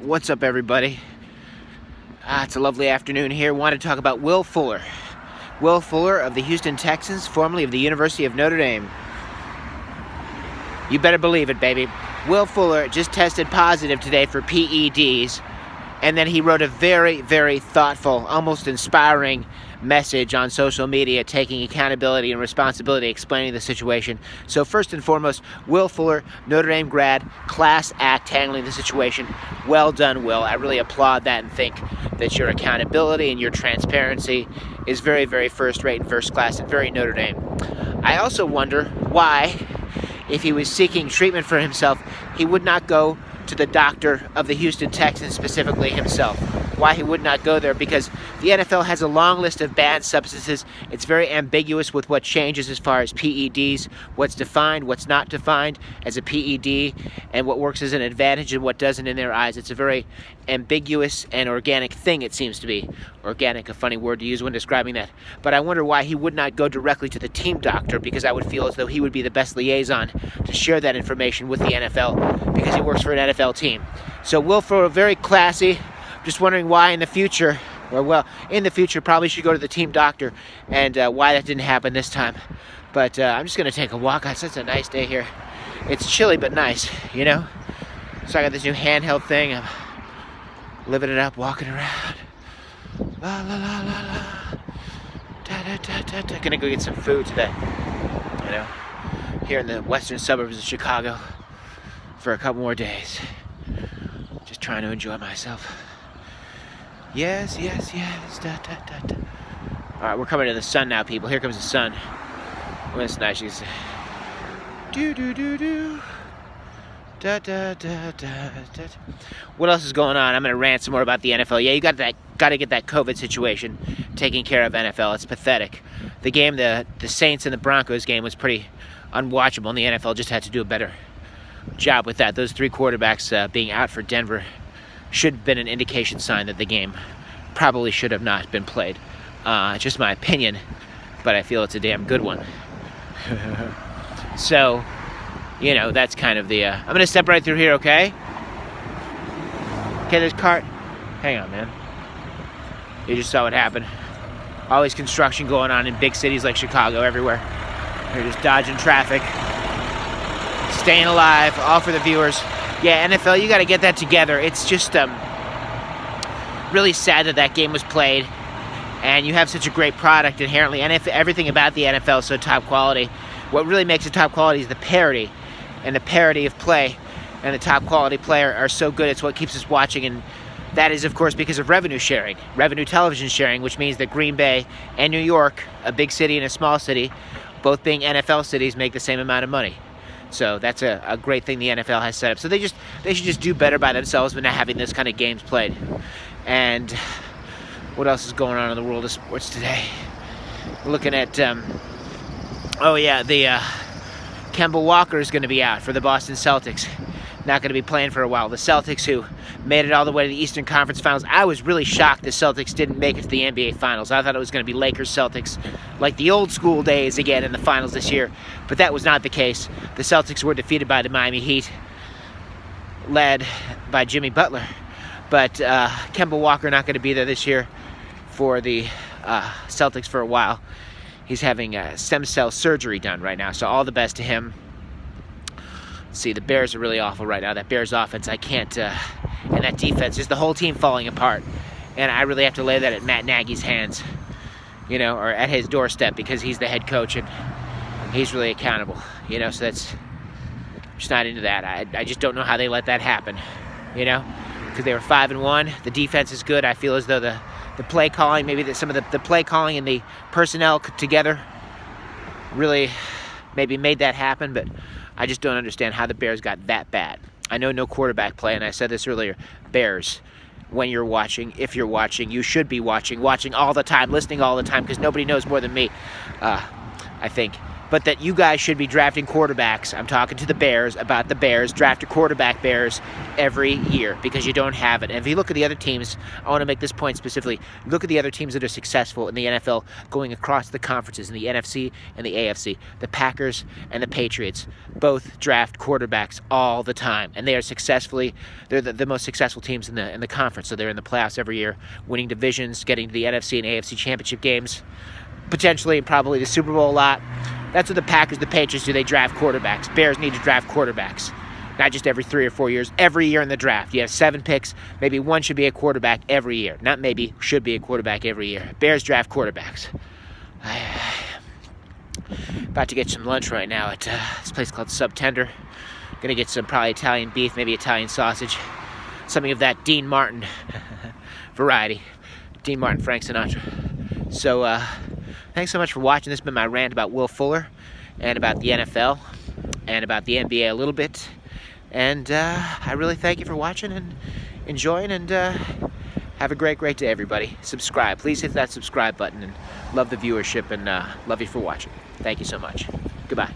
What's up, everybody? It's a lovely afternoon here. Want to talk about Will Fuller. Will Fuller of the Houston Texans, formerly of the University of Notre Dame. You better believe it, baby. Will Fuller just tested positive today for PEDs, and then he wrote a very, very thoughtful, almost inspiring message on social media, taking accountability and responsibility, explaining the situation. So first and foremost, Will Fuller, Notre Dame grad, class act handling the situation. Well done, Will. I really applaud that and think that your accountability and your transparency is very, very first rate and first class and very Notre Dame. I also wonder why, if he was seeking treatment for himself, he would not go to the doctor of the Houston Texans specifically himself. Why he would not go there, because the NFL has a long list of banned substances. It's very ambiguous with what changes as far as PEDs, what's defined, what's not defined as a PED, and what works as an advantage and what doesn't in their eyes. It's a very ambiguous and organic thing, it seems to be. Organic, a funny word to use when describing that. But I wonder why he would not go directly to the team doctor, because I would feel as though he would be the best liaison to share that information with the NFL, because he works for an NFL team. So Will Fuller, very classy. Just wondering why in the future, in the future, probably should go to the team doctor, and why that didn't happen this time. But I'm just going to take a walk. It's such a nice day here. It's chilly but nice, you know? So I got this new handheld thing. I'm living it up, walking around. La la la la la. Da da da da da. Gonna go get some food today, you know? Here in the western suburbs of Chicago for a couple more days. Just trying to enjoy myself. Yes, yes, yes. Da, da, da, da. All right, we're coming to the sun now, people. Here comes the sun. Well, it's nice. You can say, do do do do. Da, da, da, da, da. What else is going on? I'm gonna rant some more about the NFL. Yeah, you got to get that COVID situation taken care of. NFL. It's pathetic. The game, the Saints and the Broncos game was pretty unwatchable, and the NFL just had to do a better job with that. Those three quarterbacks being out for Denver should have been an indication sign that the game probably should have not been played. Just my opinion, but I feel it's a damn good one. So, you know, that's kind of the... I'm going to step right through here, okay? Okay, there's cart... Hang on, man. You just saw what happened. Always construction going on in big cities like Chicago everywhere. They're just dodging traffic. Staying alive, all for the viewers. Yeah, NFL, you got to get that together. It's just really sad that game was played, and you have such a great product inherently, and everything about the NFL is so top quality. What really makes it top quality is the parity, and the parity of play, and the top quality player are so good. It's what keeps us watching, and that is, of course, because of revenue sharing, revenue television sharing, which means that Green Bay and New York, a big city and a small city, both being NFL cities, make the same amount of money. So that's a great thing the NFL has set up. So they should just do better by themselves by not having this kind of games played. And what else is going on in the world of sports today? Looking at, Kemba Walker is going to be out for the Boston Celtics. Not going to be playing for a while. The Celtics, who made it all the way to the Eastern Conference Finals. I was really shocked the Celtics didn't make it to the NBA Finals. I thought it was going to be Lakers-Celtics, like the old school days again in the finals this year. But that was not the case. The Celtics were defeated by the Miami Heat, led by Jimmy Butler. But Kemba Walker not going to be there this year for the Celtics for a while. He's having stem cell surgery done right now, so all the best to him. See, the Bears are really awful right now. That Bears offense, I can't, and that defense, just the whole team falling apart. And I really have to lay that at Matt Nagy's hands, you know, or at his doorstep, because he's the head coach and he's really accountable, you know. So that's, I'm just not into that. I just don't know how they let that happen, you know, because they were 5-1. The defense is good. I feel as though the play calling, maybe some of the play calling and the personnel together really maybe made that happen, but I just don't understand how the Bears got that bad. I know no quarterback play, and I said this earlier. Bears, when you're watching, if you're watching, you should be watching all the time, listening all the time, because nobody knows more than me, I think, but that you guys should be drafting quarterbacks. I'm talking to the Bears about the Bears. Draft a quarterback, Bears, every year, because you don't have it. And if you look at the other teams, I want to make this point specifically. Look at the other teams that are successful in the NFL going across the conferences, in the NFC and the AFC. The Packers and the Patriots both draft quarterbacks all the time, and they are they're the most successful teams in the conference. So they're in the playoffs every year, winning divisions, getting to the NFC and AFC championship games, potentially and probably the Super Bowl a lot. That's what the Packers, the Patriots do. They draft quarterbacks. Bears need to draft quarterbacks. Not just every 3 or 4 years, every year in the draft. You have 7 picks. Maybe one should be a quarterback every year. Not maybe, should be a quarterback every year. Bears draft quarterbacks. About to get some lunch right now at this place called Subtender. Gonna get some probably Italian beef, maybe Italian sausage. Something of that Dean Martin variety. Dean Martin, Frank Sinatra. So, thanks so much for watching. This has been my rant about Will Fuller and about the NFL and about the NBA a little bit. And I really thank you for watching and enjoying, and have a great day, everybody. Subscribe. Please hit that subscribe button, and love the viewership, and love you for watching. Thank you so much. Goodbye.